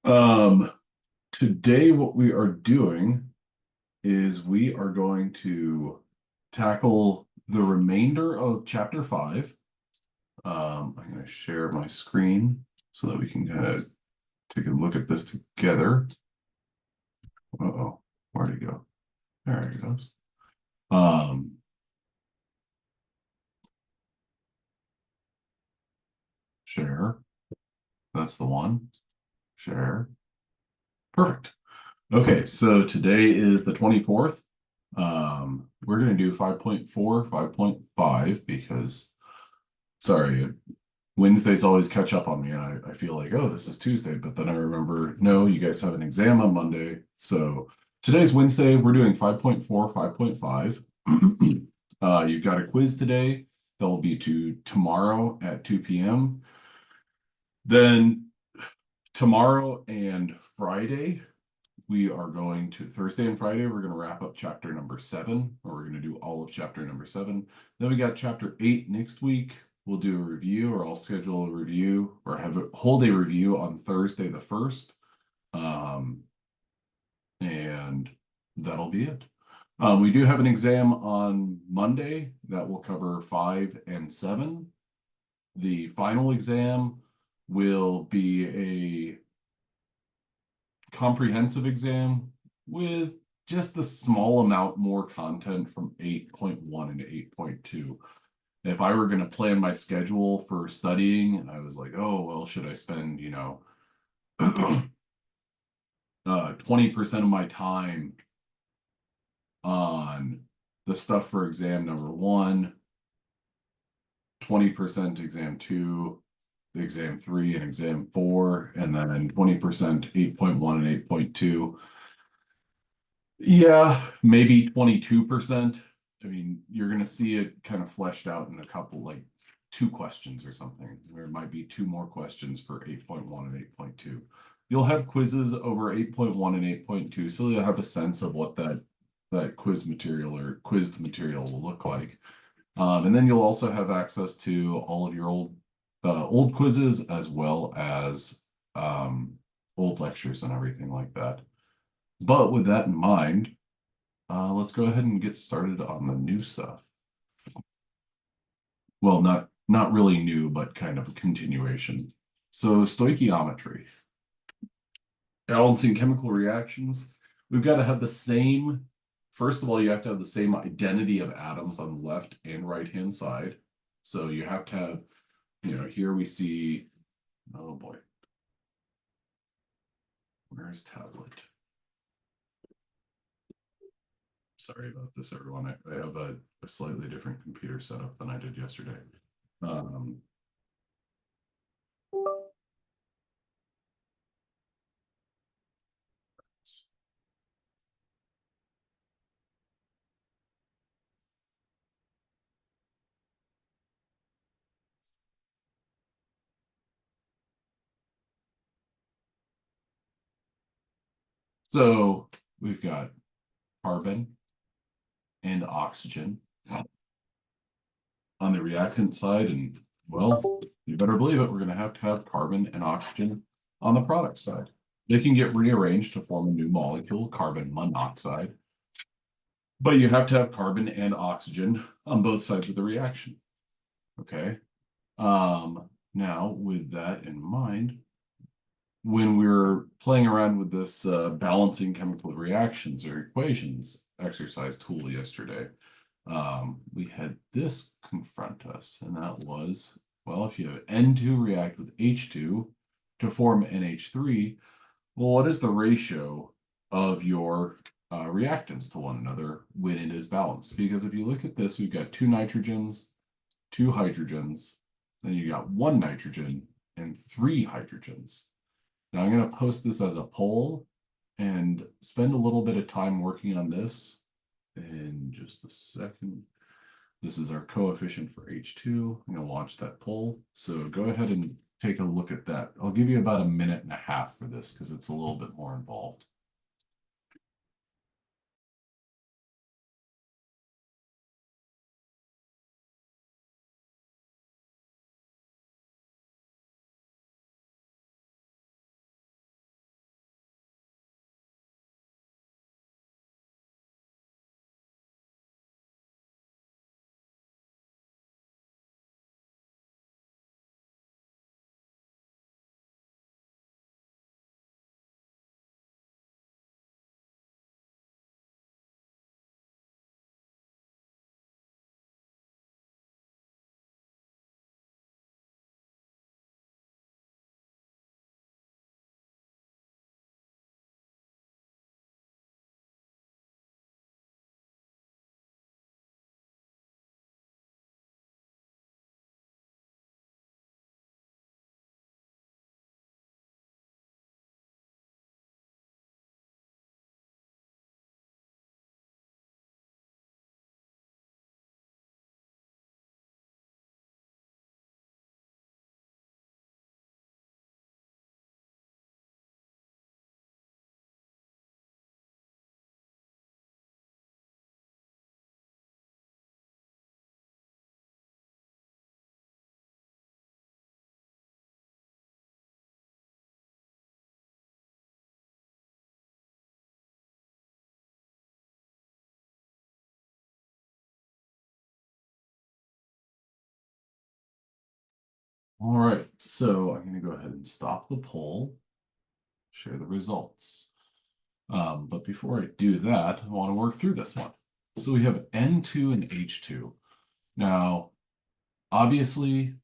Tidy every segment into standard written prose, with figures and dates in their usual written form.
Um, Today what we are doing is we are going to tackle the remainder of chapter 5. I'm going to share my screen so that we can kind of take a look at this together. Uh-oh, where'd it go? There it goes. Um, Share. That's the one. Share. Perfect. Okay, so today is the 24th. We're going to do 5.4, 5.5 because, sorry, Wednesdays always catch up on me, and I feel like, oh, this is Tuesday, but then I remember, no, you guys have an exam on Monday. So today's Wednesday, we're doing 5.4, 5.5. You've got a quiz today that will be to tomorrow at 2 p.m. Then tomorrow and Friday, we are going to Thursday and Friday, we're going to wrap up chapter number 7, or we're going to do all of chapter number 7. Then we got chapter 8 next week. We'll do a review, or I'll schedule a review, or hold a review on Thursday the 1st. And that'll be it. We do have an exam on Monday that will cover 5 and 7. The final exam will be a comprehensive exam with just a small amount more content from 8.1 into 8.2. If I were going to plan my schedule for studying and I was like, oh, well, should I spend, 20% of my time on the stuff for exam number 1, 20% exam 2, exam 3, and exam 4, and then 20% 8.1 and 8.2. Yeah, maybe 22%. I mean, you're going to see it kind of fleshed out in a couple, like 2 questions or something. There might be 2 more questions for 8.1 and 8.2. You'll have quizzes over 8.1 and 8.2, so you'll have a sense of what that quiz material or quizzed material will look like. And then you'll also have access to all of your old quizzes, as well as old lectures and everything like that. But with that in mind, let's go ahead and get started on the new stuff. Well, not really new, but kind of a continuation. So stoichiometry, balancing chemical reactions. We've got to have the same, first of all, you have to have the same identity of atoms on the left and right-hand side. So you have to have, here we see, oh boy, where's tablet? Sorry about this, everyone. I have a slightly different computer setup than I did yesterday. Um, so we've got carbon and oxygen on the reactant side, and well, you better believe it, we're going to have carbon and oxygen on the product side. They can get rearranged to form a new molecule, carbon monoxide, but you have to have carbon and oxygen on both sides of the reaction. Okay. Now, with that in mind, when we were playing around with this balancing chemical reactions or equations exercise tool yesterday, we had this confront us, and that was, well, if you have N2 react with H2 to form NH3, well, what is the ratio of your reactants to one another when it is balanced? Because if you look at this, we've got 2 nitrogens, 2 hydrogens, then you got 1 nitrogen and 3 hydrogens. Now I'm going to post this as a poll and spend a little bit of time working on this in just a second. This is our coefficient for H2. I'm going to launch that poll. So go ahead and take a look at that. I'll give you about a minute and a half for this because it's a little bit more involved. All right, so I'm going to go ahead and stop the poll, share the results. But before I do that, I want to work through this one. So we have N2 and H2. Now, obviously,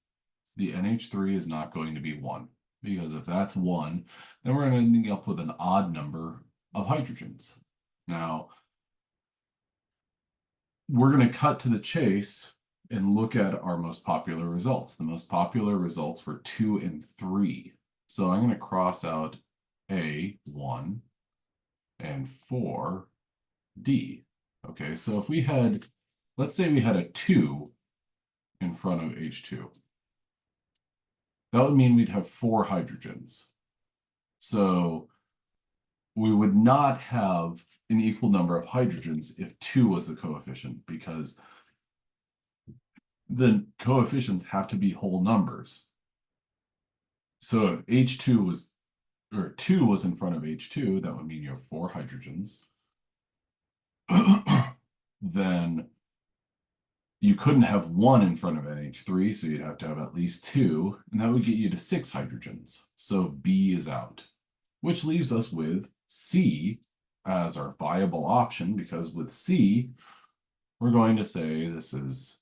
the NH3 is not going to be 1, because if that's 1, then we're going to end up with an odd number of hydrogens. Now, we're going to cut to the chase and look at our most popular results. The most popular results were 2 and 3. So I'm going to cross out A, 1, and 4, D. Okay, so if we had, let's say we had a 2 in front of H2. That would mean we'd have 4 hydrogens. So we would not have an equal number of hydrogens if 2 was the coefficient, because the coefficients have to be whole numbers. So if H2 was, or 2 was in front of H2, that would mean you have 4 hydrogens. Then you couldn't have 1 in front of NH3, so you'd have to have at least 2, and that would get you to 6 hydrogens. So B is out, which leaves us with C as our viable option, because with C, we're going to say this is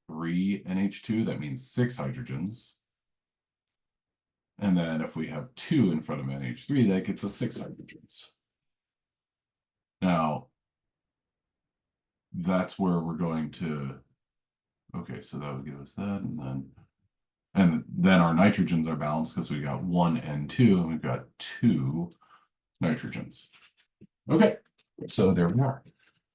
3 NH2, that means 6 hydrogens. And then if we have 2 in front of NH3, that gets us 6 hydrogens. Now, that's where we're going to, okay, so that would give us that, and then our nitrogens are balanced because we got 1 and 2, and we've got 2 nitrogens. Okay, so there we are.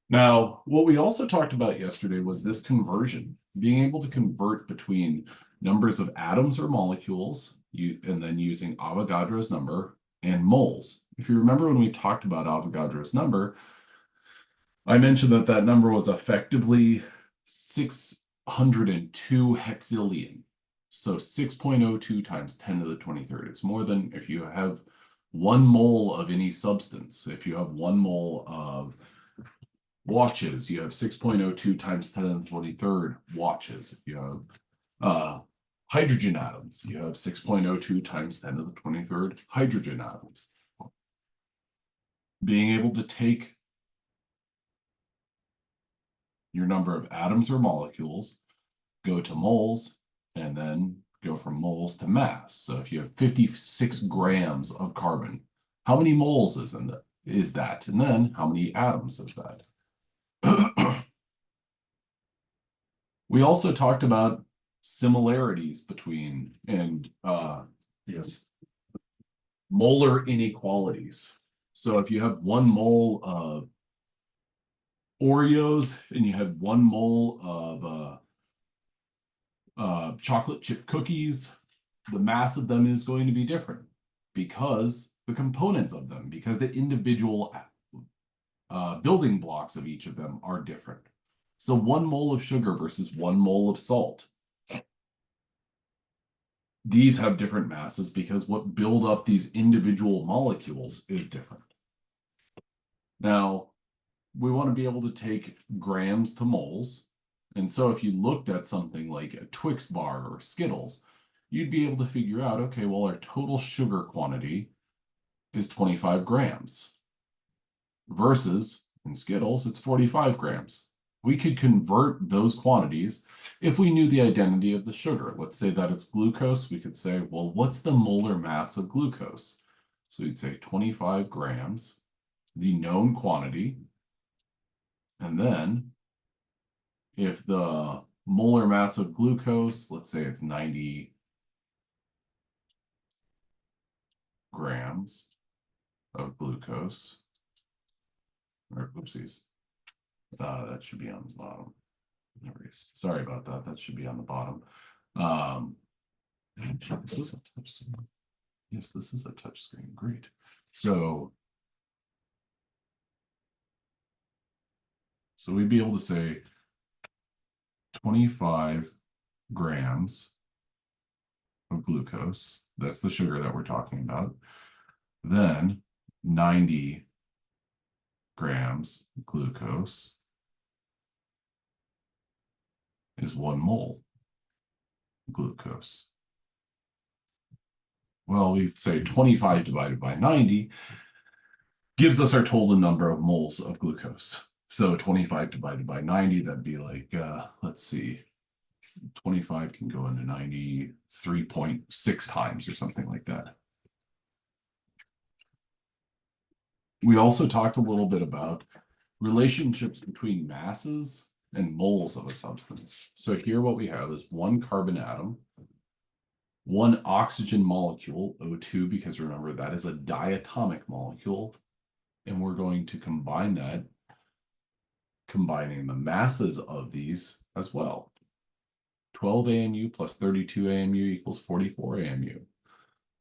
Now, what we also talked about yesterday was this conversion, being able to convert between numbers of atoms or molecules, and then using Avogadro's number and moles. If you remember when we talked about Avogadro's number, I mentioned that that number was effectively 602 hexillion. So 6.02 times 10 to the 23rd. It's more than if you have 1 mole of any substance. If you have 1 mole of watches, you have 6.02 times 10 to the 23rd watches. If you have hydrogen atoms, you have 6.02 times 10 to the 23rd hydrogen atoms. Being able to take your number of atoms or molecules, go to moles, and then go from moles to mass. So if you have 56 grams of carbon, how many moles is that? And then how many atoms is that? We also talked about similarities between and yes, molar inequalities. So if you have 1 mole of Oreos and you had 1 mole of chocolate chip cookies, the mass of them is going to be different because the components of them, because the individual building blocks of each of them are different. So 1 mole of sugar versus 1 mole of salt. These have different masses because what build up these individual molecules is different. Now, we want to be able to take grams to moles. And so if you looked at something like a Twix bar or Skittles, you'd be able to figure out, okay, well, our total sugar quantity is 25 grams versus in Skittles, it's 45 grams. We could convert those quantities if we knew the identity of the sugar. Let's say that it's glucose. We could say, well, what's the molar mass of glucose? So we'd say 25 grams, the known quantity. And then if the molar mass of glucose, let's say it's 90 grams of glucose, or oopsies, that should be on the bottom. Sorry about that. That should be on the bottom. Is this a touch screen? Yes, this is a touch screen. Great. So we'd be able to say 25 grams of glucose. That's the sugar that we're talking about. Then 90 grams glucose is 1 mole. glucose. Well, we'd say 25 divided by 90 gives us our total number of moles of glucose. So 25 divided by 90, that'd be like, let's see, 25 can go into 90 3.6 times or something like that. We also talked a little bit about relationships between masses and moles of a substance. So here what we have is one carbon atom, one oxygen molecule, O2, because remember that is a diatomic molecule, and we're going to combine that, combining the masses of these as well. 12 AMU plus 32 AMU equals 44 AMU.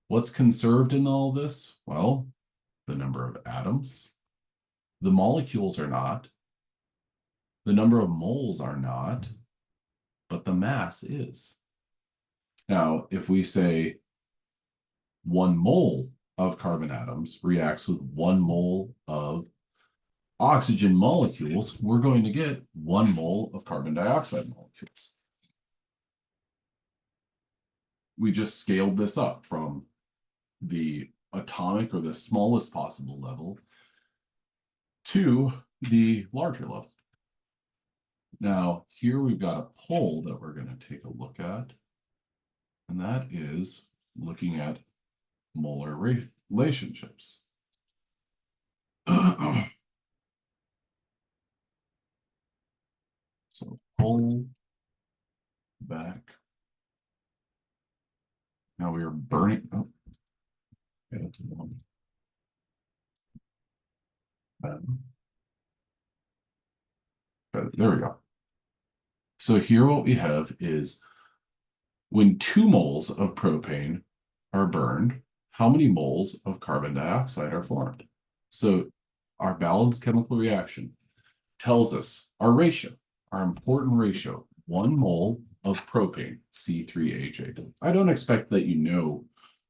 What's conserved in all this? Well, the number of atoms. The molecules are not. The number of moles are not, but the mass is. Now, if we say 1 mole of carbon atoms reacts with 1 mole of oxygen molecules, we're going to get 1 mole of carbon dioxide molecules. We just scaled this up from the atomic or the smallest possible level to the larger level. Now, here we've got a poll that we're going to take a look at, and that is looking at molar relationships. So pull back. Now we are burning. Oh, there we go. So here what we have is when 2 moles of propane are burned, how many moles of carbon dioxide are formed? So our balanced chemical reaction tells us our ratio, our important ratio, 1 mole of propane, C3H8. I don't expect that you know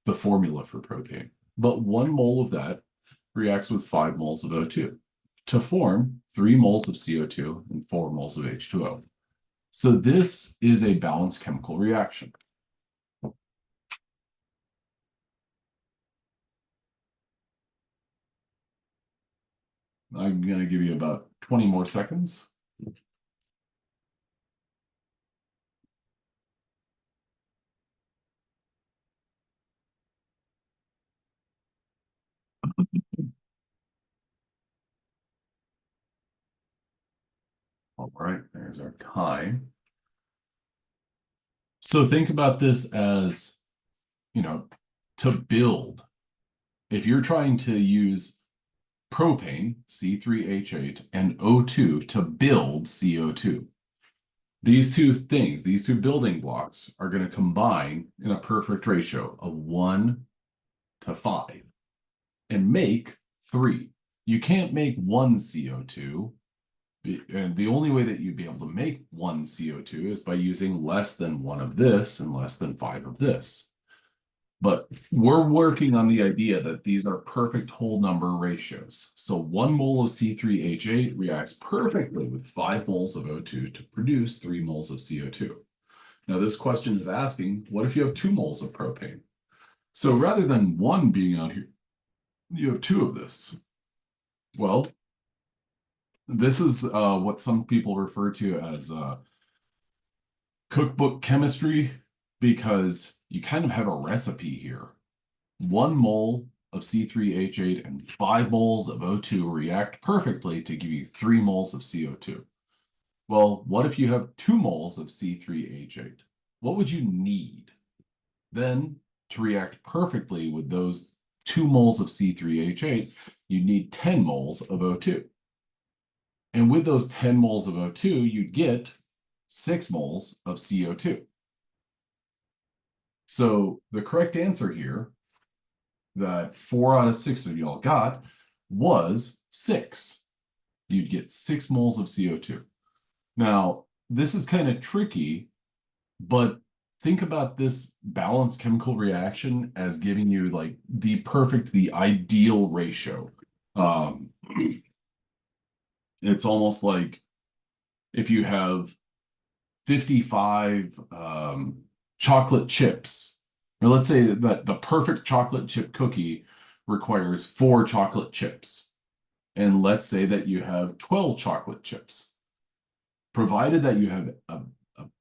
the formula for propane, but 1 mole of that reacts with 5 moles of O2 to form 3 moles of CO2 and 4 moles of H2O. So this is a balanced chemical reaction. I'm going to give you about 20 more seconds. All right, there's our time. So think about this as, to build. If you're trying to use propane, C3H8, and O2 to build CO2, these two things, these two building blocks are going to combine in a perfect ratio of 1 to 5 and make 3. You can't make 1 CO2, and the only way that you'd be able to make 1 CO2 is by using less than 1 of this and less than 5 of this. But we're working on the idea that these are perfect whole number ratios. So 1 mole of C3H8 reacts perfectly with 5 moles of O2 to produce 3 moles of CO2. Now this question is asking, what if you have 2 moles of propane? So rather than 1 being out here, you have 2 of this. Well, this is what some people refer to as cookbook chemistry, because you kind of have a recipe here. 1 mole of C3H8 and 5 moles of O2 react perfectly to give you 3 moles of CO2. Well, what if you have 2 moles of C3H8? What would you need then to react perfectly with those 2 moles of C3H8? You'd need 10 moles of O2. And with those 10 moles of O2, you'd get 6 moles of CO2. So the correct answer here that 4 out of 6 of y'all got was 6. You'd get 6 moles of CO2. Now, this is kind of tricky, but think about this balanced chemical reaction as giving you like the perfect, the ideal ratio. It's almost like if you have 55 chocolate chips, or let's say that the perfect chocolate chip cookie requires 4 chocolate chips. And let's say that you have 12 chocolate chips. Provided that you have a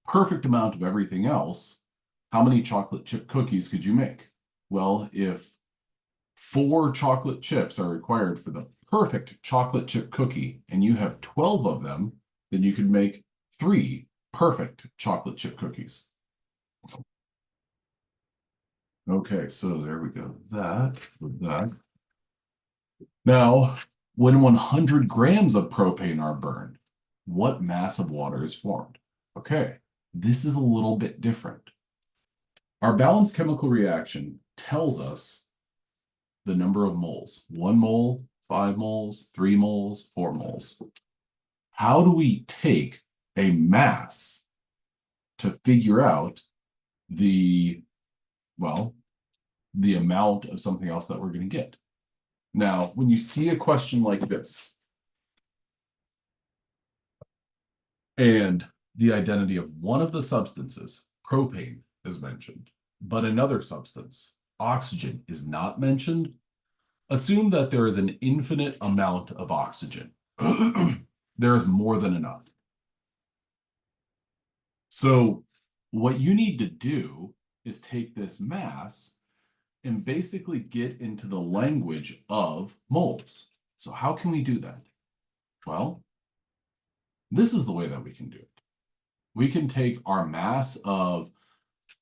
perfect amount of everything else, how many chocolate chip cookies could you make? Well, if 4 chocolate chips are required for the perfect chocolate chip cookie and you have 12 of them, then you could make 3 perfect chocolate chip cookies. Okay, so there we go. That with that. Now, when 100 grams of propane are burned, what mass of water is formed? Okay, this is a little bit different. Our balanced chemical reaction tells us the number of moles. 1 mole, 5 moles, 3 moles, 4 moles. How do we take a mass to figure out the amount of something else that we're going to get? Now, when you see a question like this, and the identity of one of the substances, propane, is mentioned, but another substance, oxygen, is not mentioned, assume that there is an infinite amount of oxygen. There is more than enough. So what you need to do is take this mass and basically get into the language of moles. So how can we do that? Well, this is the way that we can do it. We can take our mass of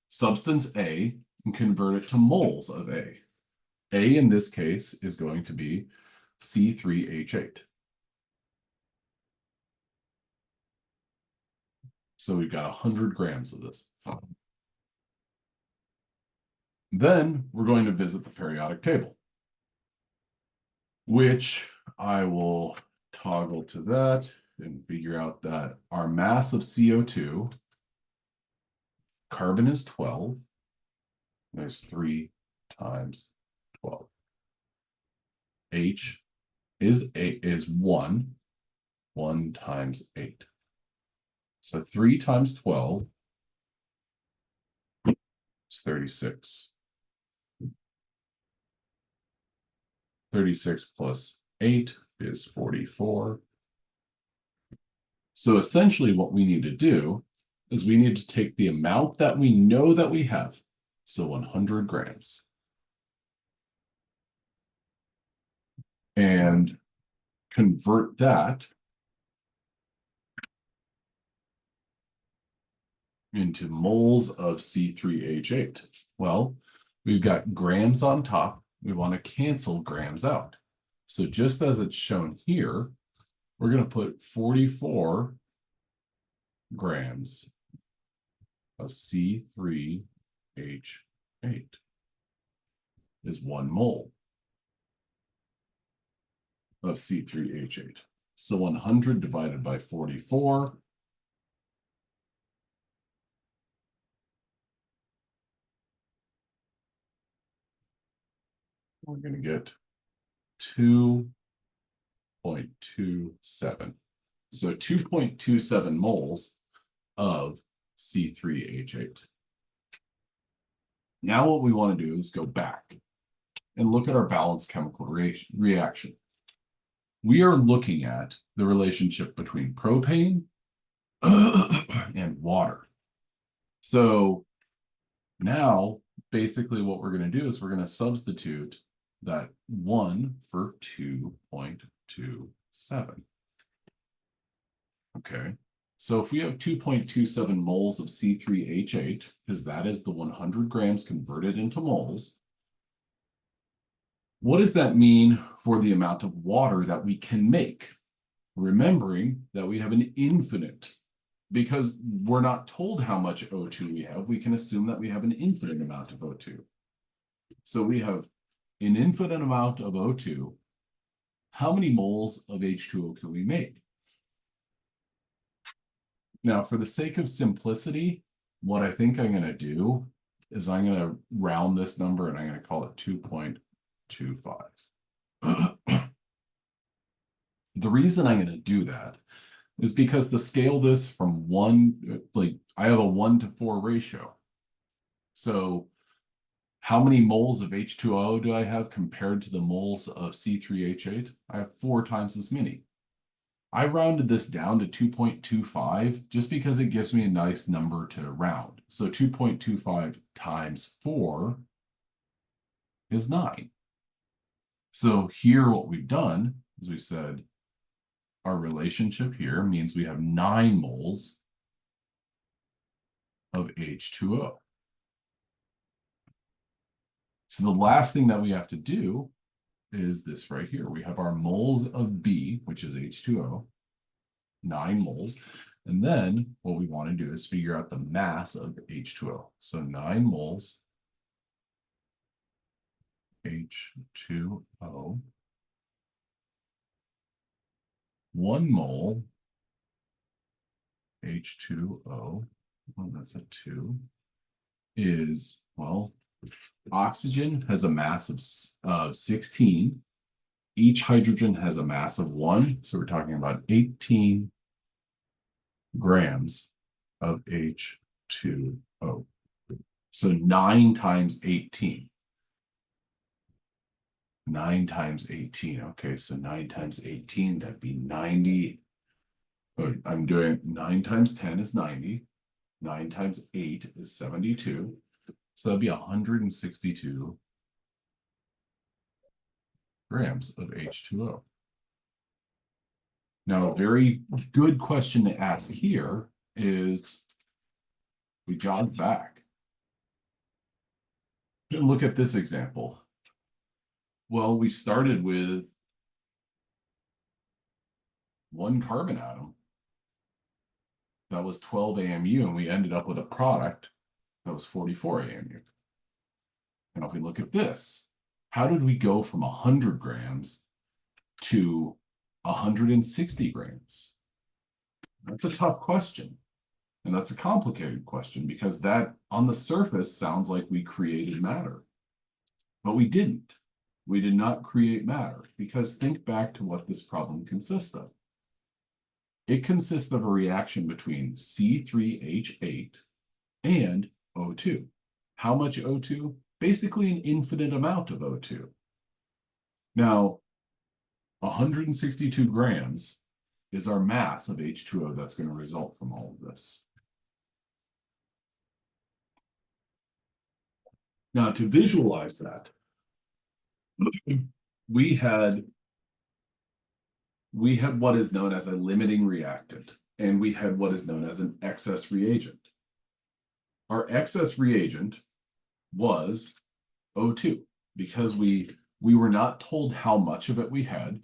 substance A and convert it to moles of A. A in this case is going to be C3H8. So we've got 100 grams of this. Then we're going to visit the periodic table, which I will toggle to that and figure out that our mass of CO2, carbon is 12. There's 3 times 12. H is 1. 1 times 8. So 3 times 12 is 36. 36 plus 8 is 44. So essentially what we need to do is we need to take the amount that we know that we have, so 100 grams, and convert that into moles of C3H8. Well, we've got grams on top. We want to cancel grams out. So just as it's shown here, we're going to put 44 grams of C3H8 is 1 mole of C3H8. So 100 divided by 44 we're going to get 2.27. So 2.27 moles of C3H8. Now what we want to do is go back and look at our balanced chemical reaction. We are looking at the relationship between propane and water. So now basically what we're going to do is we're going to substitute that 1 for 2.27. Okay, so if we have 2.27 moles of C3H8, because that is the 100 grams converted into moles, what does that mean for the amount of water that we can make? Remembering that we have an infinite, because we're not told how much O2 we have, we can assume that we have an infinite amount of O2. So we have an infinite amount of O2. How many moles of H2O can we make? Now, for the sake of simplicity, what I think I'm going to do is I'm going to round this number and I'm going to call it 2.25. The reason I'm going to do that is because to scale this from 1, like I have a 1 to 4 ratio. So how many moles of H2O do I have compared to the moles of C3H8? I have 4 times as many. I rounded this down to 2.25 just because it gives me a nice number to round. So 2.25 times 4 is 9. So here what we've done is we said our relationship here means we have 9 moles of H2O. So the last thing that we have to do is this right here. We have our moles of B, which is H2O, 9 moles. And then what we want to do is figure out the mass of H2O. So 9 moles H2O, 1 mole H2O, well, that's a 2, is, well, oxygen has a mass of 16. Each hydrogen has a mass of 1. So we're talking about 18 grams of H2O. So 9 times 18. 9 times 18. Okay, so 9 times 18, that'd be 90. Oh, I'm doing 9 times 10 is 90. 9 times 8 is 72. So that'd be 162 grams of H2O. Now, a very good question to ask here is, we jog back and look at this example. Well, we started with 1 carbon atom. That was 12 AMU, and we ended up with a product that was 44 AMU. And if we look at this, how did we go from 100 grams to 160 grams? That's a tough question. And that's a complicated question because that on the surface sounds like we created matter. But we didn't. We did not create matter because think back to what this problem consists of. It consists of a reaction between C3H8 and O2. How much O2? Basically an infinite amount of O2. Now, 162 grams is our mass of H2O that's going to result from all of this. Now, to visualize that, we had what is known as a limiting reactant, and we had what is known as an excess reagent. Our excess reagent was O2 because we were not told how much of it we had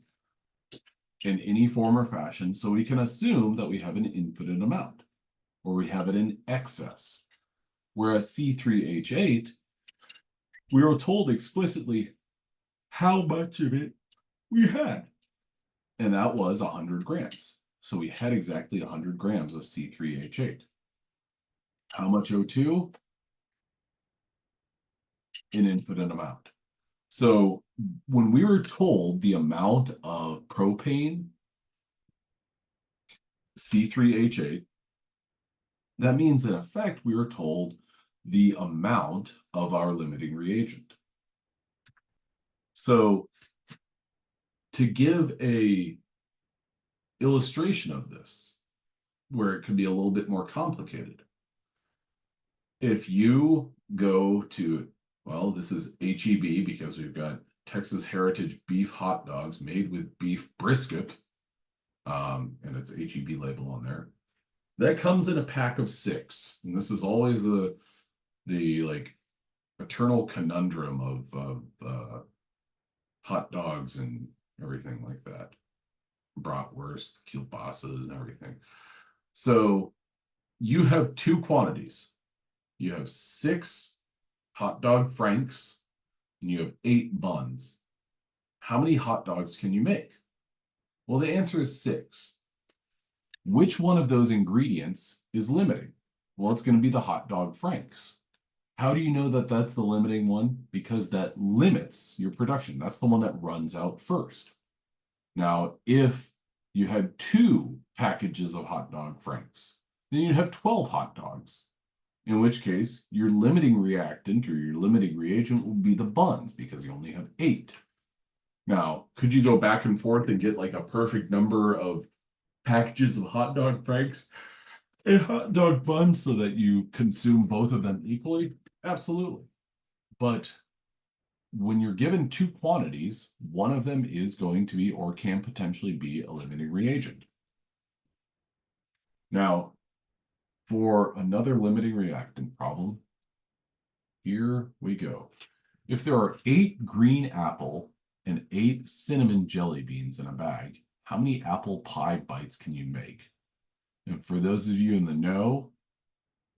in any form or fashion, so we can assume that we have an infinite amount, or we have it in excess. Whereas C3H8, we were told explicitly how much of it we had, and that was 100 grams. So we had exactly 100 grams of C3H8. How much O2? An infinite amount. So when we were told the amount of propane, C3H8, that means in effect we were told the amount of our limiting reagent. So to give a illustration of this, where it could be a little bit more complicated, if you go to, well, this is HEB because we've got Texas Heritage beef hot dogs made with beef brisket, and it's HEB label on there. That comes in a pack of 6, and this is always the like eternal conundrum of hot dogs and everything like that, bratwurst, kielbasa's, and everything. So you have 2 quantities. You have 6 hot dog franks, and you have 8 buns. How many hot dogs can you make? Well, the answer is 6. Which one of those ingredients is limiting? Well, it's going to be the hot dog franks. How do you know that that's the limiting one? Because that limits your production. That's the one that runs out first. Now, if you had 2 packages of hot dog franks, then you'd have 12 hot dogs. in which case your limiting reactant or your limiting reagent will be the buns because you only have 8. Now, could you go back and forth and get like a perfect number of packages of hot dog franks and hot dog buns so that you consume both of them equally? Absolutely. But when you're given 2 quantities, one of them is going to be or can potentially be a limiting reagent. Now, for another limiting reactant problem, here we go. If there are 8 green apple and 8 cinnamon jelly beans in a bag, how many apple pie bites can you make? And for those of you in the know,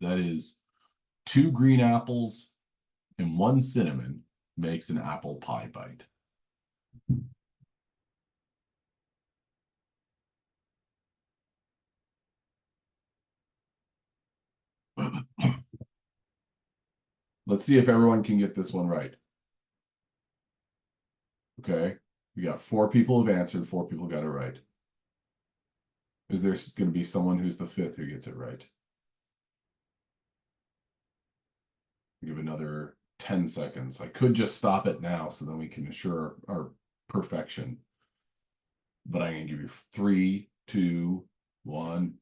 that is 2 green apples and 1 cinnamon makes an apple pie bite. Let's see if everyone can get this one right. Okay, we got 4 people have answered, 4 people got it right. Is there going to be someone who's the 5th who gets it right? Give another 10 seconds. I could just stop it now so then we can assure our perfection. But I'm going to give you 3, 2, 1,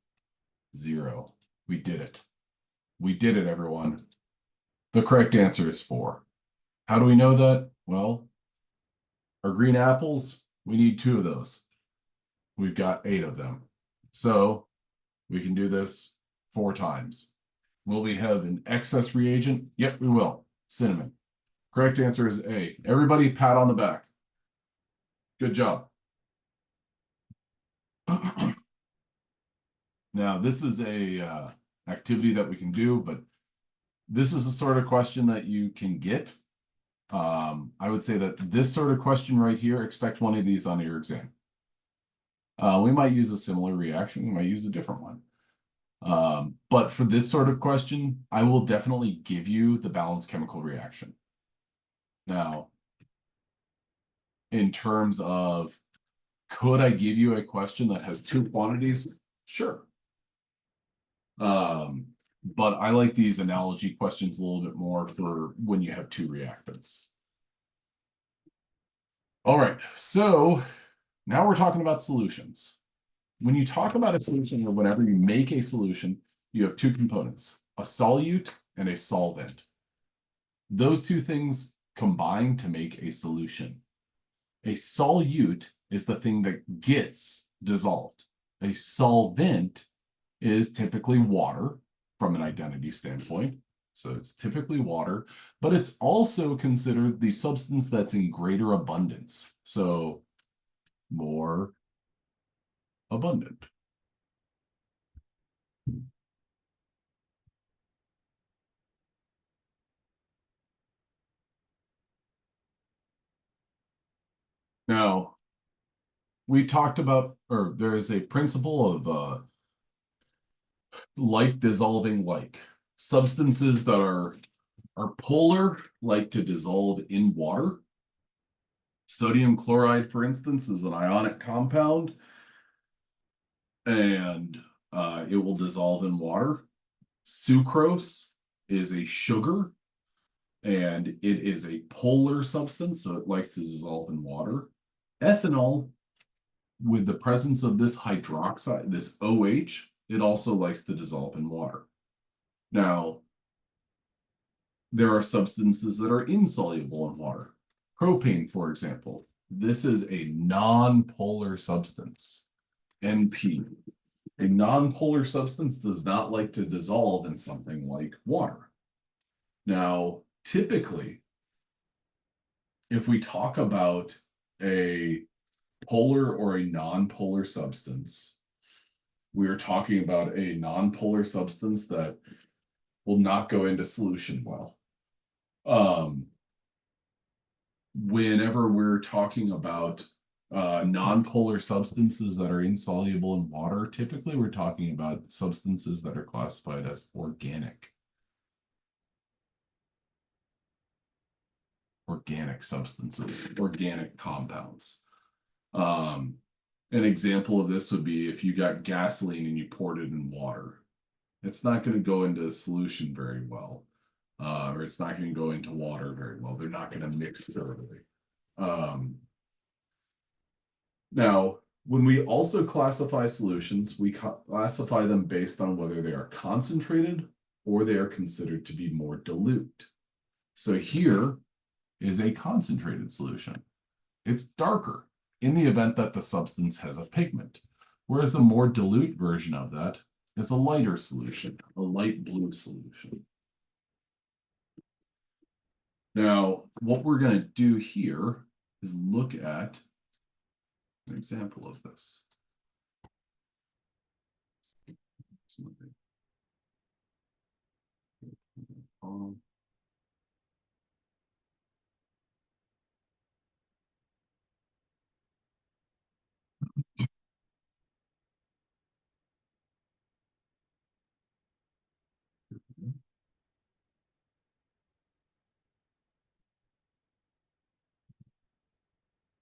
0. We did it. We did it, everyone. The correct answer is 4. How do we know that? Well, our green apples, we need 2 of those. We've got 8 of them. So we can do this 4 times. Will we have an excess reagent? Yep, we will. Cinnamon. Correct answer is A. Everybody pat on the back. Good job. Now, this is a activity that we can do, but this is a sort of question that you can get. I would say that this sort of question right here, expect one of these on your exam. We might use a similar reaction. We might use a different one. But for this sort of question, I will definitely give you the balanced chemical reaction. Now, in terms of, could I give you a question that has 2 quantities? Sure. But I like these analogy questions a little bit more for when you have 2 reactants. All right, so now we're talking about solutions. When you talk about a solution, or whenever you make a solution, you have 2 components, a solute and a solvent. Those 2 things combine to make a solution. A solute is the thing that gets dissolved. A solvent is typically water from an identity standpoint. So it's typically water, but it's also considered the substance that's in greater abundance. So more abundant. Now, we talked about, or there is a principle of like dissolving like. Substances that are polar like to dissolve in water. Sodium chloride, for instance, is an ionic compound, and it will dissolve in water. Sucrose is a sugar, and it is a polar substance, so it likes to dissolve in water. Ethanol, with the presence of this hydroxide, this OH, it also likes to dissolve in water. Now, there are substances that are insoluble in water. Propane, for example, this is a non-polar substance, NP. A non-polar substance does not like to dissolve in something like water. Now, typically, if we talk about a polar or a non-polar substance, we are talking about a non-polar substance that will not go into solution well. Whenever we're talking about non-polar substances that are insoluble in water, typically we're talking about substances that are classified as organic. Organic substances, organic compounds. An example of this would be if you got gasoline and you poured it in water. it's not going to go into solution very well, or it's not going to go into water very well. They're not going to mix thoroughly. Now, when we also classify solutions, we classify them based on whether they are concentrated or they are considered to be more dilute. So here is a concentrated solution. It's darker in the event that the substance has a pigment, whereas a more dilute version of that is a lighter solution, a light blue solution. Now, what we're going to do here is look at an example of this.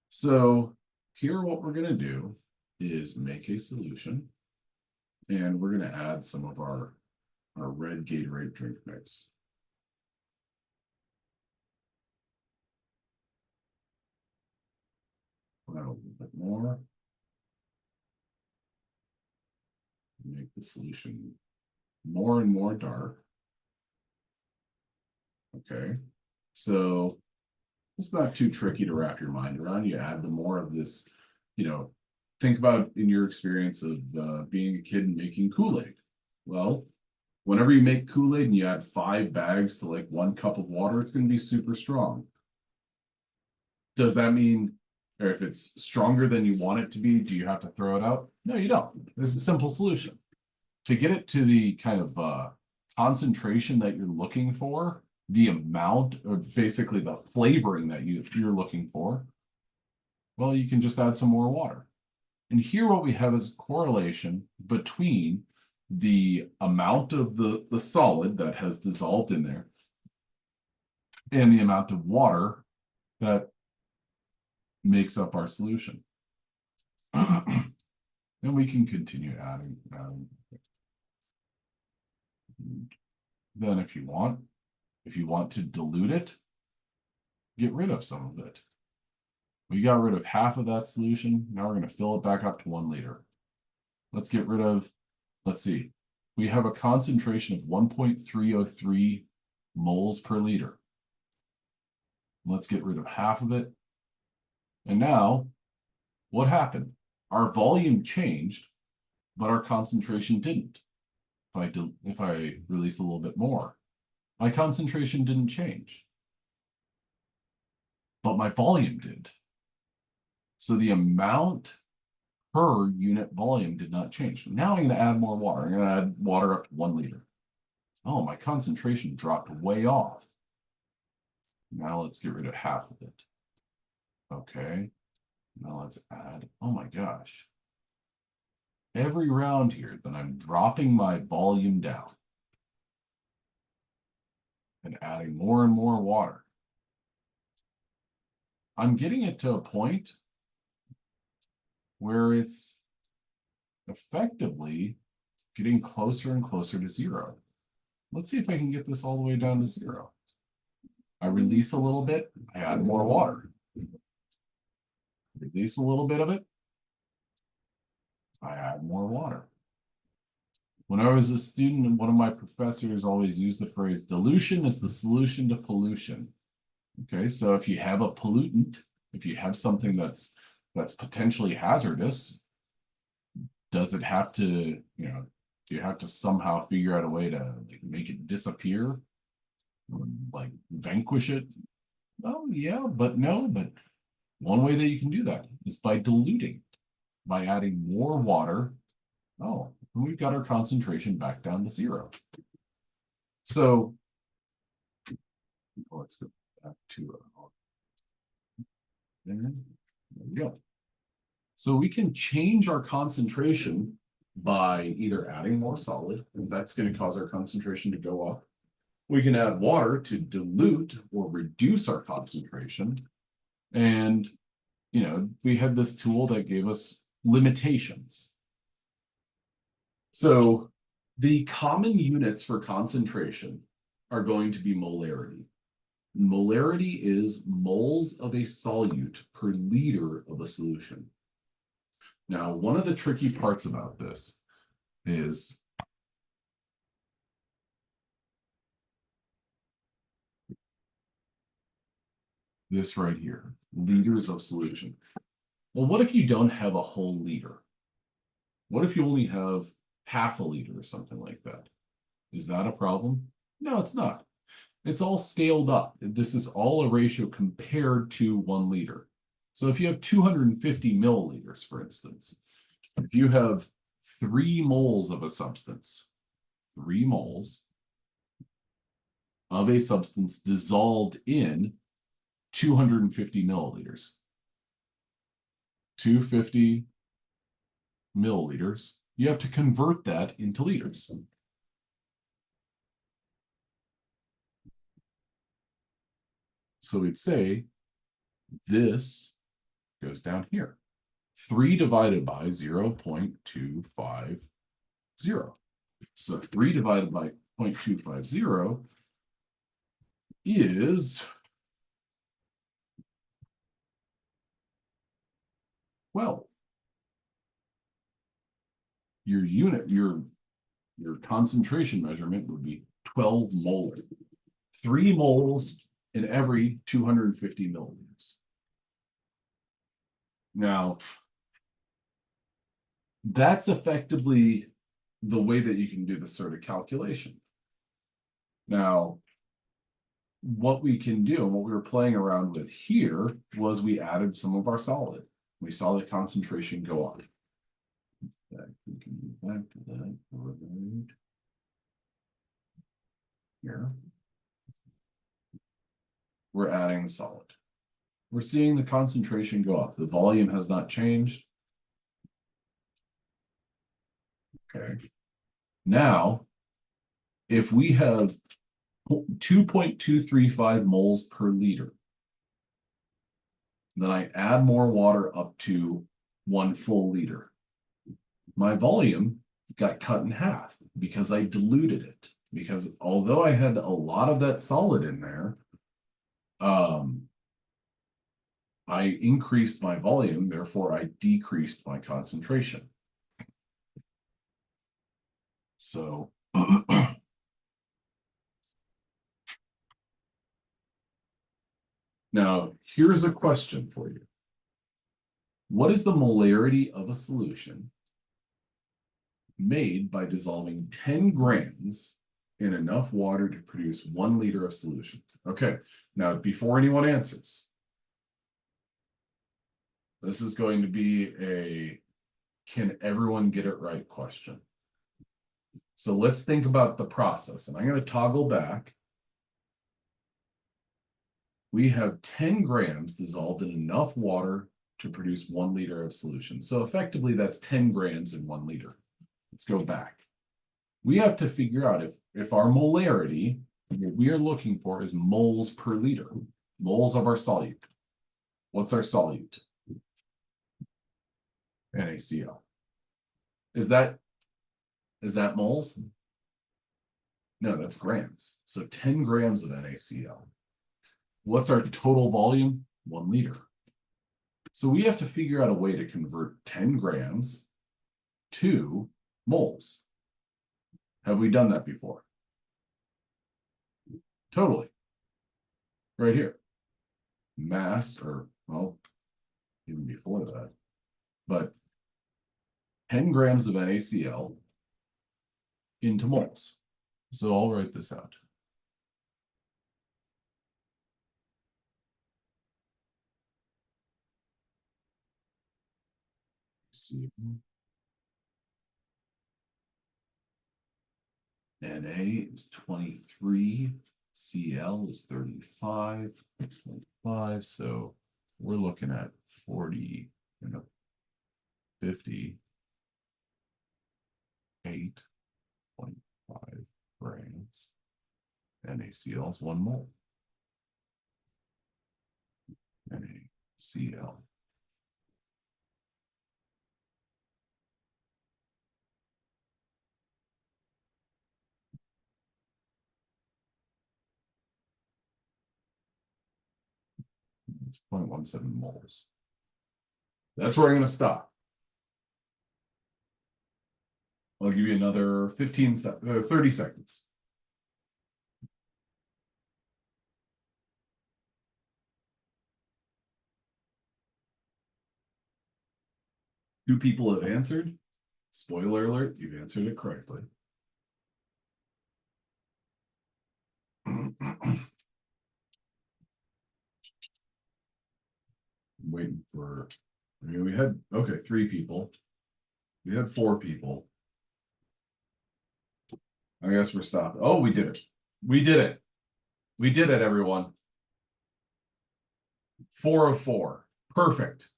So here what we're going to do is make a solution, and we're going to add some of our red Gatorade drink mix. Add a little bit more. Make the solution more and more dark. Okay, so it's not too tricky to wrap your mind around. You add the more of this, think about in your experience of being a kid and making Kool-Aid. Well, whenever you make Kool-Aid and you add 5 bags to like 1 cup of water, it's going to be super strong. Does that mean, or if it's stronger than you want it to be, do you have to throw it out? No, you don't. This is a simple solution. To get it to the kind of concentration that you're looking for, the amount, or basically the flavoring that you're looking for, well, you can just add some more water. And here what we have is a correlation between the amount of the solid that has dissolved in there and the amount of water that makes up our solution. And we can continue adding. Then if you want to dilute it, get rid of some of it. We got rid of half of that solution. Now we're going to fill it back up to 1 liter. Let's get rid of, let's see, we have a concentration of 1.303 moles per liter. Let's get rid of half of it. And now, what happened? Our volume changed, but our concentration didn't. If I release a little bit more, my concentration didn't change, but my volume did. So the amount per unit volume did not change. Now I'm going to add more water. I'm going to add water up to 1 liter. Oh, my concentration dropped way off. Now let's get rid of half of it. Okay. Now let's add, oh my gosh. Every round here, then I'm dropping my volume down and adding more and more water. I'm getting it to a point where it's effectively getting closer and closer to 0. Let's see if I can get this all the way down to 0. I release a little bit, I add more water. Release a little bit of it, I add more water. When I was a student, one of my professors always used the phrase, dilution is the solution to pollution. Okay, so if you have a pollutant, if you have something that's potentially hazardous, does it have to, do you have to somehow figure out a way to make it disappear? Like vanquish it? Oh, yeah, but no, but one way that you can do that is by diluting, by adding more water. Oh, and we've got our concentration back down to 0. So let's go back to there we go. So we can change our concentration by either adding more solid, and that's going to cause our concentration to go up. We can add water to dilute or reduce our concentration. And, we had this tool that gave us limitations. So The common units for concentration are going to be molarity. Molarity is moles of a solute per liter of a solution. Now, one of the tricky parts about this is this right here, liters of solution. Well, what if you don't have a whole liter? What if you only have half a liter or something like that? Is that a problem? No, it's not. It's all scaled up. This is all a ratio compared to 1 liter. So if you have 250 milliliters, for instance, if you have 3 moles of a substance, 3 moles of a substance dissolved in 250 milliliters, 250 milliliters, you have to convert that into liters. So we'd say this goes down here. 3 divided by 0.250. So 3 divided by 0.250 is, well, your unit, your concentration measurement would be 12 moles. 3 moles in every 250 milliliters. Now, that's effectively the way that you can do this sort of calculation. Now, what we can do and what we were playing around with here was we added some of our solid. We saw the concentration go up. We can move back to that right here. We're adding the solid. We're seeing the concentration go up. The volume has not changed. Okay. Now, if we have 2.235 moles per liter, then I add more water up to 1 full liter. My volume got cut in half because I diluted it. Because although I had a lot of that solid in there, I increased my volume, therefore I decreased my concentration. So now here's a question for you. What is the molarity of a solution made by dissolving 10 grams in enough water to produce 1 liter of solution? Okay, now before anyone answers, this is going to be a can everyone get it right question. So let's think about the process, and I'm going to toggle back. We have 10 grams dissolved in enough water to produce 1 liter of solution. So effectively, that's 10 grams in 1 liter. Let's go back. We have to figure out if our molarity, what we are looking for is moles per liter, moles of our solute. What's our solute? NaCl. Is that moles? No, that's grams. So 10 grams of NaCl. What's our total volume? 1 liter. So we have to figure out a way to convert 10 grams to moles. Have we done that before? Totally. Right here. Mass, or, well, even before that. But 10 grams of NaCl into moles. So I'll write this out. See. Na is 23, Cl is 35, 5, so we're looking at 40, 58.5 grams. NaCl is 1 mole. NaCl. It's 0.17 moles. That's where I'm going to stop. I'll give you another 30 seconds. Two people have answered. Spoiler alert, you've answered it correctly. Waiting for, we had, okay, 3 people. We had 4 people. I guess we're stopping. Oh, we did it. We did it. We did it, everyone. 4 of 4. Perfect.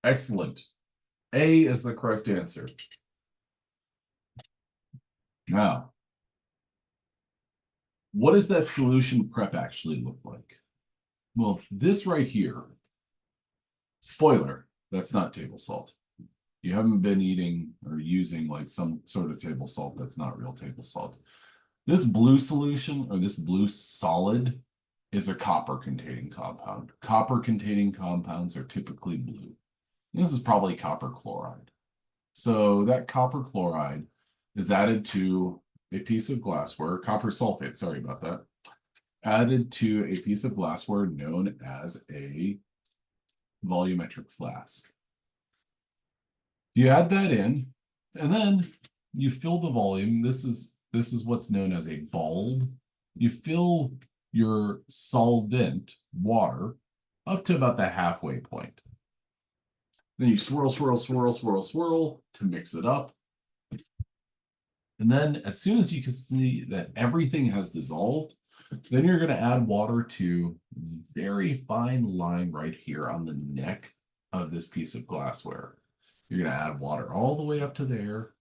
Excellent. A is the correct answer. Now, what does that solution prep actually look like? Well, this right here, spoiler, that's not table salt. You haven't been eating or using like some sort of table salt that's not real table salt. This blue solution or this blue solid is a copper containing compound. Copper containing compounds are typically blue. This is probably copper chloride. So that copper chloride is added to a piece of glassware, copper sulfate, sorry about that, added to a piece of glassware known as a volumetric flask. You add that in, and then you fill the volume. This is what's known as a bulb. You fill your solvent, water, up to about the halfway point. Then you swirl, swirl, swirl, swirl, swirl to mix it up. And then as soon as you can see that everything has dissolved, then you're going to add water to this very fine line right here on the neck of this piece of glassware. You're going to add water all the way up to there.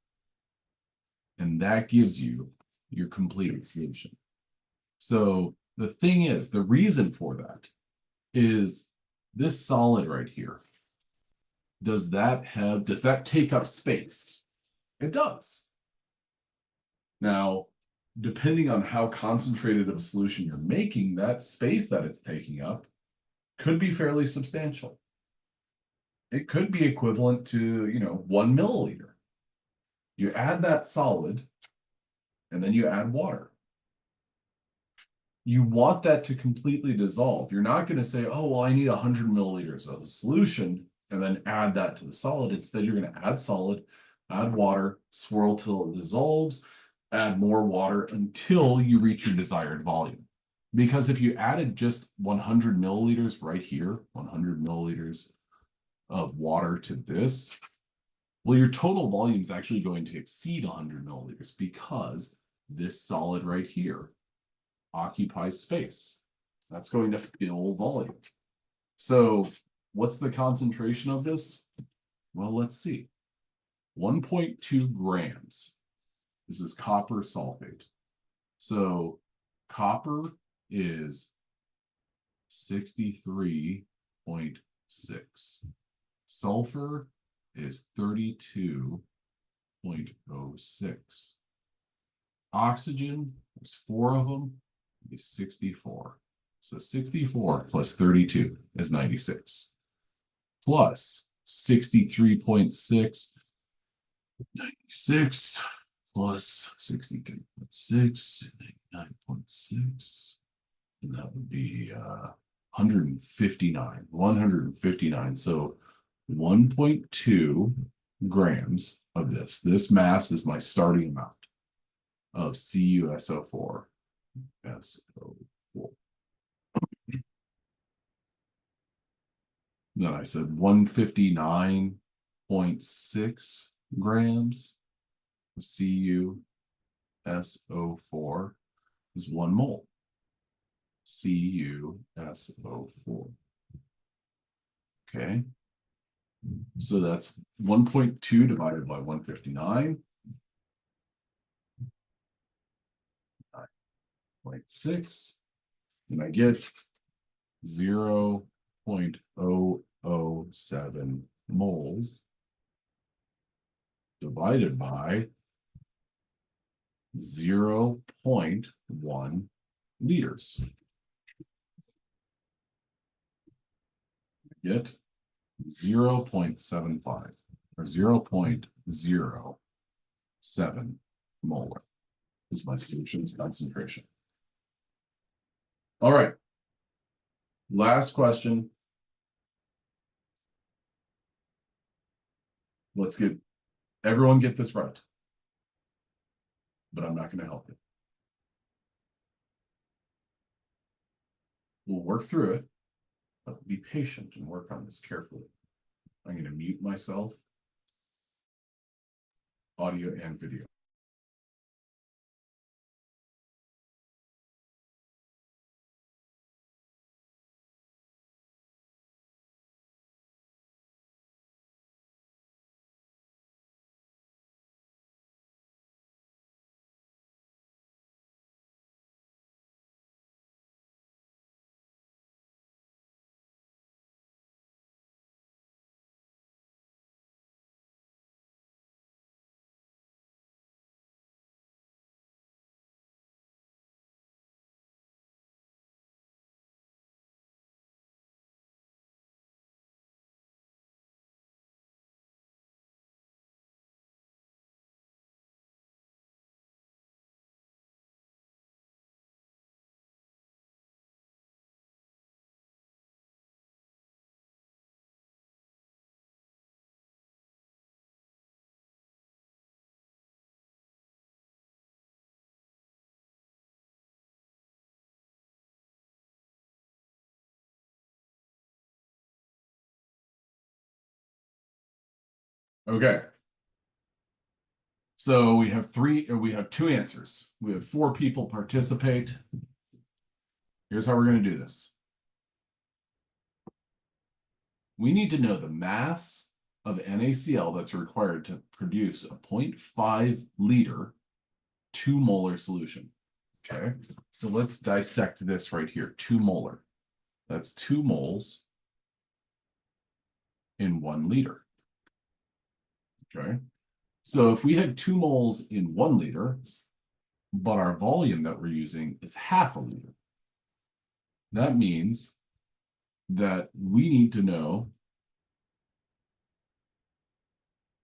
And that gives you your completed solution. So the thing is, the reason for that is this solid right here. Does that take up space? It does. Now, depending on how concentrated of a solution you're making, that space that it's taking up could be fairly substantial. It could be equivalent to, 1 milliliter. You add that solid, and then you add water. You want that to completely dissolve. You're not going to say, oh, well, I need 100 milliliters of a solution, and then add that to the solid. Instead, you're going to add solid, add water, swirl till it dissolves, add more water until you reach your desired volume. Because if you added just 100 milliliters right here, 100 milliliters of water to this, well, your total volume is actually going to exceed 100 milliliters because this solid right here occupies space. That's going to fill volume. So what's the concentration of this? Well, let's see. 1.2 grams. This is copper sulfate. So copper is 63.6. Sulfur is 32.06. Oxygen, there's 4 of them, is 64. So 64 plus 32 is 96. Plus 63.6, 96 plus 63.6, 99.6. And that would be 159. 159. So 1.2 grams of this. This mass is my starting amount of CuSO4. SO4. Then I said 159.6 grams of CuSO4 is 1 mole. CuSO4. Okay. So that's 1.2 divided by 159. 9.6. And I get 0.007 moles divided by 0.1 liters. get 0.75 or 0.07 molar is my solution's concentration. All right. Last question. Let's get everyone get this right. But I'm not going to help you. We'll work through it, but be patient and work on this carefully. I'm going to mute myself, audio and video. Okay. So we have two answers. We have 4 people participate. Here's how we're going to do this. We need to know the mass of NaCl that's required to produce a 0.5 liter 2 molar solution. Okay, so let's dissect this right here. 2 molar. That's 2 moles in 1 liter. Okay, so if we had 2 moles in 1 liter, but our volume that we're using is half a liter, that means that we need to know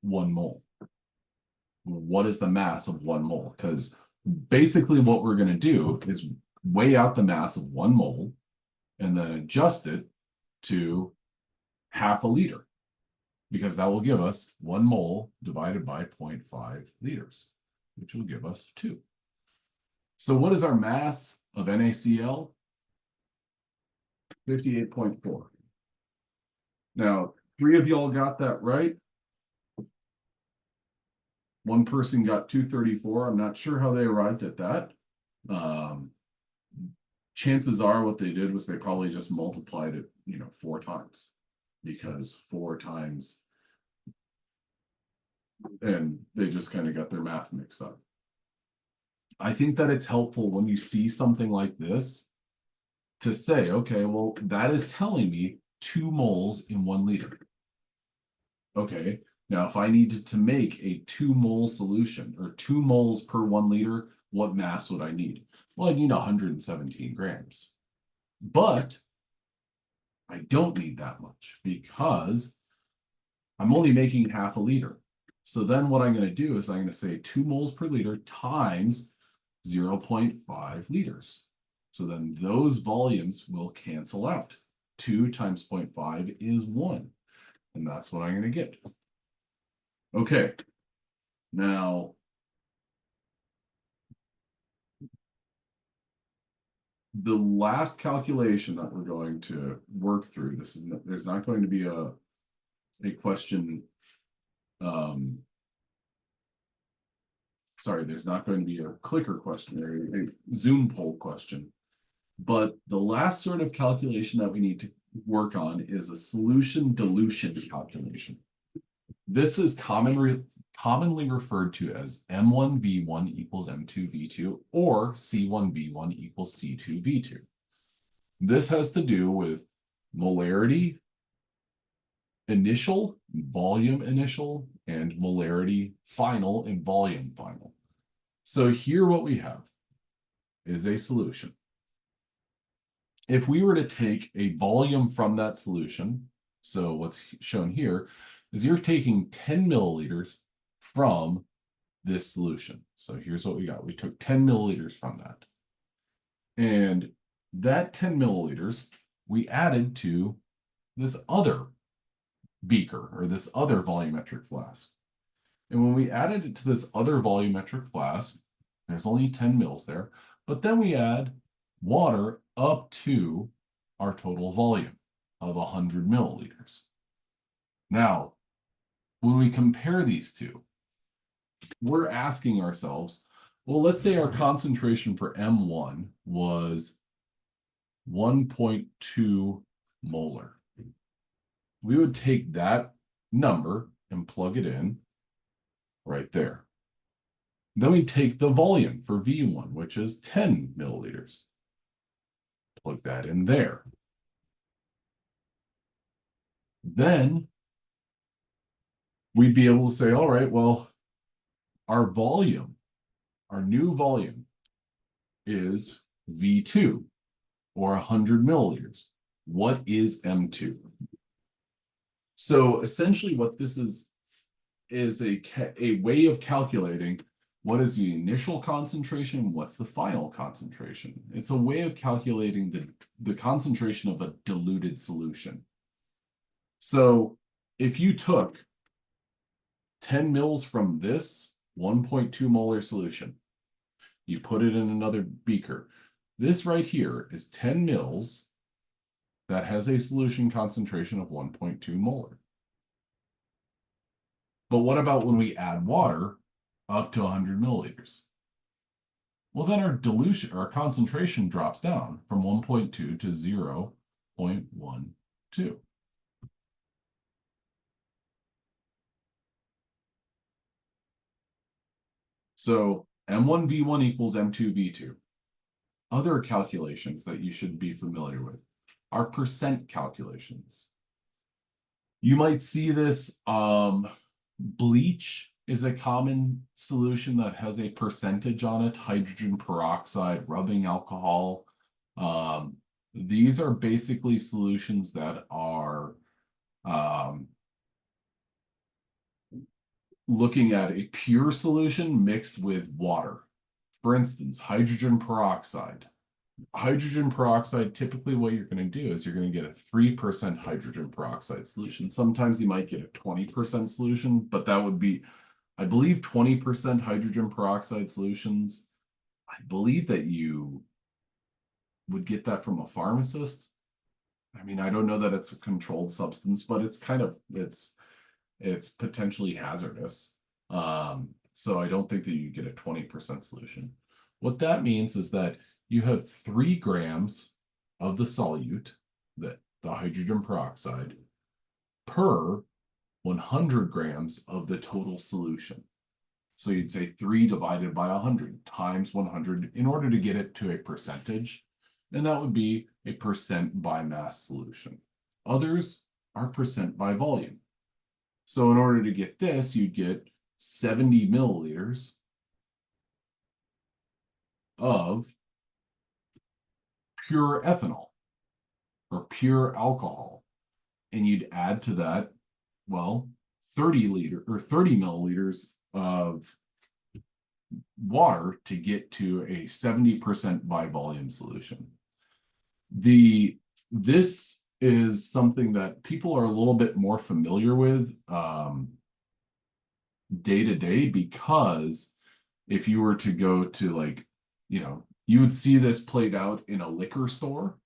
1 mole. What is the mass of 1 mole? Because basically what we're going to do is weigh out the mass of 1 mole and then adjust it to half a liter, because that will give us 1 mole divided by 0.5 liters, which will give us 2. So what is our mass of NaCl? 58.4. Now, 3 of y'all got that right. 1 person got 234. I'm not sure how they arrived at that. Chances are what they did was they probably just multiplied it, 4 times, because 4 times, and they just kind of got their math mixed up. I think that it's helpful when you see something like this to say, okay, well, that is telling me 2 moles in 1 liter. Okay, now if I needed to make a 2 mole solution, or 2 moles per 1 liter, what mass would I need? Well, I need 117 grams. But I don't need that much, because I'm only making half a liter. So then what I'm going to do is I'm going to say 2 moles per liter times 0.5 liters. So then those volumes will cancel out. 2 times 0.5 is 1. And that's what I'm going to get. Okay. Now, the last calculation that we're going to work through, there's not going to be a question. Sorry, there's not going to be a clicker question or a Zoom poll question. But the last sort of calculation that we need to work on is a solution dilution calculation. This is commonly referred to as M1V1 equals M2V2, or C1V1 equals C2V2. This has to do with molarity initial, volume initial, and molarity final and volume final. So here what we have is a solution. If we were to take a volume from that solution So what's shown here is you're taking 10 milliliters from this solution. So here's what we got. We took 10 milliliters from that. And that 10 milliliters we added to this other beaker or this other volumetric flask. And when we added it to this other volumetric flask, there's only 10 mils there, but then we add water up to our total volume of 100 milliliters. Now, when we compare these two, we're asking ourselves, well, let's say our concentration for M1 was 1.2 molar. We would take that number and plug it in right there. Then we take the volume for V1, which is 10 milliliters. Plug that in there. Then we'd be able to say, all right, well, our volume, our new volume is V2 or 100 milliliters. What is M2? So essentially what this is a way of calculating what is the initial concentration, what's the final concentration. It's a way of calculating the concentration of a diluted solution. So if you took 10 mils from this 1.2 molar solution, you put it in another beaker. This right here is 10 mils that has a solution concentration of 1.2 molar. But what about when we add water up to 100 milliliters? Well, then our concentration drops down from 1.2 to 0.12. So M1V1 equals M2V2. Other calculations that you should be familiar with are percent calculations. You might see this, bleach is a common solution that has a percentage on it, hydrogen peroxide, rubbing alcohol. These are basically solutions that are looking at a pure solution mixed with water. For instance, hydrogen peroxide. Hydrogen peroxide, typically what you're going to do is you're going to get a 3% hydrogen peroxide solution. Sometimes you might get a 20% solution, but that would be, I believe, 20% hydrogen peroxide solutions. I believe that you would get that from a pharmacist. I mean, I don't know that it's a controlled substance, but it's kind of, it's potentially hazardous. So I don't think that you get a 20% solution. What that means is that you have 3 grams of the solute, the hydrogen peroxide, per 100 grams of the total solution. So you'd say 3 divided by 100 times 100 in order to get it to a percentage. And that would be a percent by mass solution. Others are percent by volume. So in order to get this, you'd get 70 milliliters of pure ethanol or pure alcohol. And you'd add to that, well, 30 milliliters of water to get to a 70% by volume solution. This is something that people are a little bit more familiar with day to day, because if you were to go to, like, you would see this played out in a liquor store.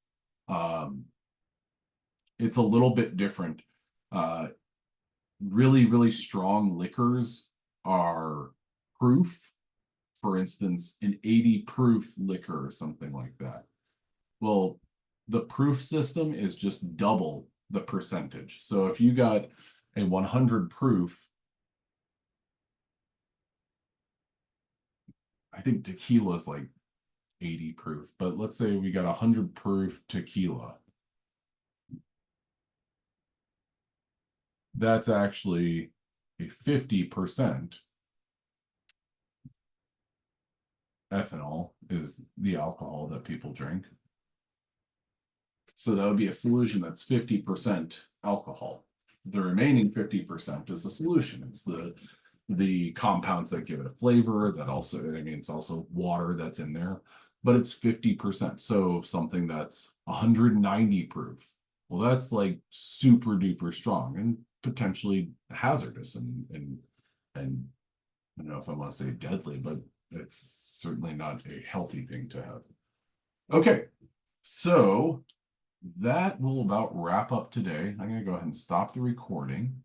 It's a little bit different. Really, really strong liquors are proof. For instance, an 80 proof liquor or something like that. Well, the proof system is just double the percentage. So if you got a 100 proof, I think tequila is like 80 proof, but let's say we got 100 proof tequila. That's actually a 50% ethanol is the alcohol that people drink. So that would be a solution that's 50% alcohol. The remaining 50% is a solution. It's the compounds that give it a flavor, that also, I mean, it's also water that's in there, but it's 50%. So something that's 190 proof, well, that's like super duper strong and potentially hazardous and I don't know if I want to say deadly, but it's certainly not a healthy thing to have. Okay, so that will about wrap up today. I'm going to go ahead and stop the recording.